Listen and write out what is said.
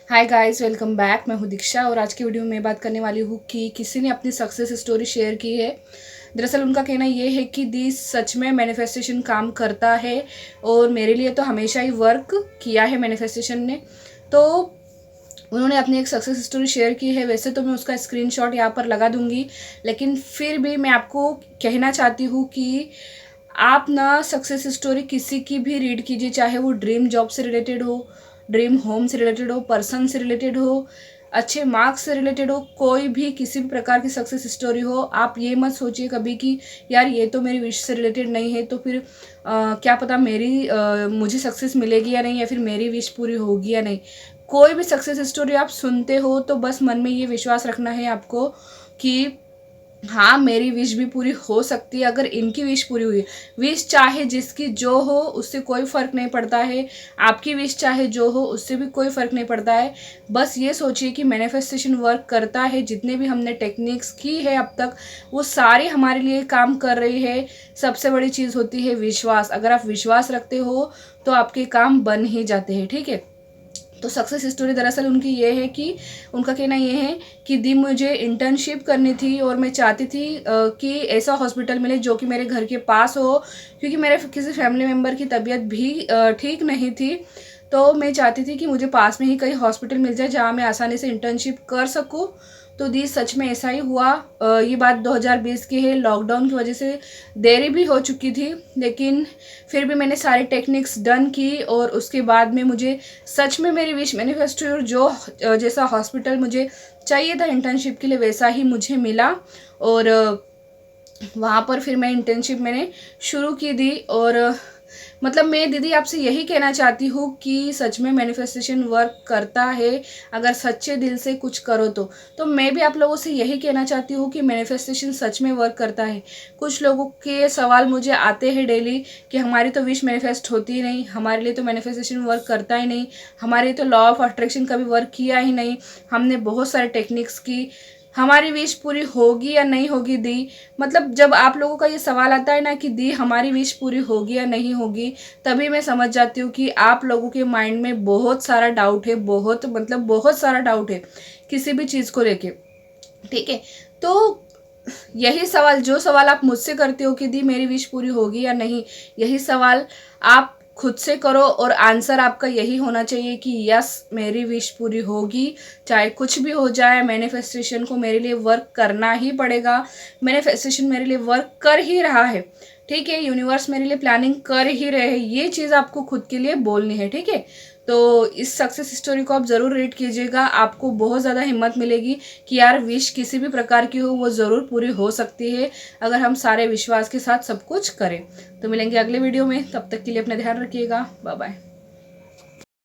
Hi guys, welcome back. मैं हूँ दीक्षा और आज की वीडियो में बात करने वाली हूँ कि किसी ने अपनी सक्सेस स्टोरी शेयर की है। दरअसल उनका कहना ये है कि दी सच में मैनिफेस्टेशन काम करता है और मेरे लिए तो हमेशा ही वर्क किया है मैनिफेस्टेशन ने। तो उन्होंने अपनी एक सक्सेस स्टोरी शेयर की है। वैसे तो मैं उसका स्क्रीनशॉट यहाँ पर लगा दूँगी, लेकिन फिर भी मैं आपको कहना चाहती हूँ कि आप ना सक्सेस स्टोरी किसी की भी रीड कीजिए, चाहे वो ड्रीम जॉब से रिलेटेड हो, ड्रीम होम से रिलेटेड हो, पर्सन से रिलेटेड हो, अच्छे मार्क्स से रिलेटेड हो, कोई भी किसी भी प्रकार की सक्सेस स्टोरी हो। आप ये मत सोचिए कभी कि यार ये तो मेरी विश से रिलेटेड नहीं है, तो फिर क्या पता मुझे सक्सेस मिलेगी या नहीं, या फिर मेरी विश पूरी होगी या नहीं। कोई भी सक्सेस स्टोरी आप सुनते हो तो बस मन में ये विश्वास रखना है आपको कि हाँ, मेरी विश भी पूरी हो सकती है अगर इनकी विश पूरी हुई। विश चाहे जिसकी जो हो उससे कोई फ़र्क नहीं पड़ता है, आपकी विश चाहे जो हो उससे भी कोई फ़र्क नहीं पड़ता है। बस ये सोचिए कि मैनिफेस्टेशन वर्क करता है। जितने भी हमने टेक्निक्स की है अब तक, वो सारे हमारे लिए काम कर रही है। सबसे बड़ी चीज़ होती है विश्वास। अगर आप विश्वास रखते हो तो आपके काम बन ही जाते हैं, ठीक है। तो सक्सेस स्टोरी दरअसल उनकी ये है कि उनका कहना ये है कि दी मुझे इंटर्नशिप करनी थी और मैं चाहती थी कि ऐसा हॉस्पिटल मिले जो कि मेरे घर के पास हो, क्योंकि मेरे किसी फैमिली मेम्बर की तबीयत भी ठीक नहीं थी। तो मैं चाहती थी कि मुझे पास में ही कहीं हॉस्पिटल मिल जाए जहाँ मैं आसानी से इंटर्नशिप कर सकूँ। तो दी सच में ऐसा ही हुआ। ये बात 2020 की है। लॉकडाउन की वजह से देरी भी हो चुकी थी, लेकिन फिर भी मैंने सारी टेक्निक्स डन की और उसके बाद में मुझे सच में मेरी विश मैनिफेस्ट हुई और जो जैसा हॉस्पिटल मुझे चाहिए था इंटर्नशिप के लिए वैसा ही मुझे मिला। और वहाँ पर फिर मैं इंटर्नशिप मैंने शुरू की दी। और मतलब मैं दीदी आपसे यही कहना चाहती हूँ कि सच में मैनिफेस्टेशन वर्क करता है अगर सच्चे दिल से कुछ करो तो मैं भी आप लोगों से यही कहना चाहती हूँ कि मैनिफेस्टेशन सच में वर्क करता है। कुछ लोगों के सवाल मुझे आते हैं डेली कि हमारी तो विश मैनिफेस्ट होती ही नहीं, हमारे लिए तो मैनिफेस्टेशन वर्क करता ही नहीं, हमारे लिए तो लॉ ऑफ अट्रैक्शन कभी वर्क किया ही नहीं, हमने बहुत सारे टेक्निक्स की, हमारी विश पूरी होगी या नहीं होगी दी। मतलब जब आप लोगों का ये सवाल आता है ना कि दी हमारी विश पूरी होगी या नहीं होगी, तभी मैं समझ जाती हूँ कि आप लोगों के माइंड में बहुत सारा डाउट है, बहुत सारा डाउट है किसी भी चीज़ को लेके, ठीक है। तो यही सवाल, जो सवाल आप मुझसे करते हो कि दी मेरी विश पूरी होगी या नहीं, यही सवाल आप खुद से करो और आंसर आपका यही होना चाहिए कि यस मेरी विश पूरी होगी, चाहे कुछ भी हो जाए। मैनिफेस्टेशन को मेरे लिए वर्क करना ही पड़ेगा। मैनिफेस्टेशन मेरे लिए वर्क कर ही रहा है, ठीक है। यूनिवर्स मेरे लिए प्लानिंग कर ही रहे हैं, ये चीज़ आपको खुद के लिए बोलनी है, ठीक है। तो इस सक्सेस स्टोरी को आप ज़रूर रीड कीजिएगा, आपको बहुत ज़्यादा हिम्मत मिलेगी कि यार विश किसी भी प्रकार की हो वो ज़रूर पूरी हो सकती है अगर हम सारे विश्वास के साथ सब कुछ करें। तो मिलेंगे अगले वीडियो में, तब तक के लिए अपना ध्यान रखिएगा। Bye bye.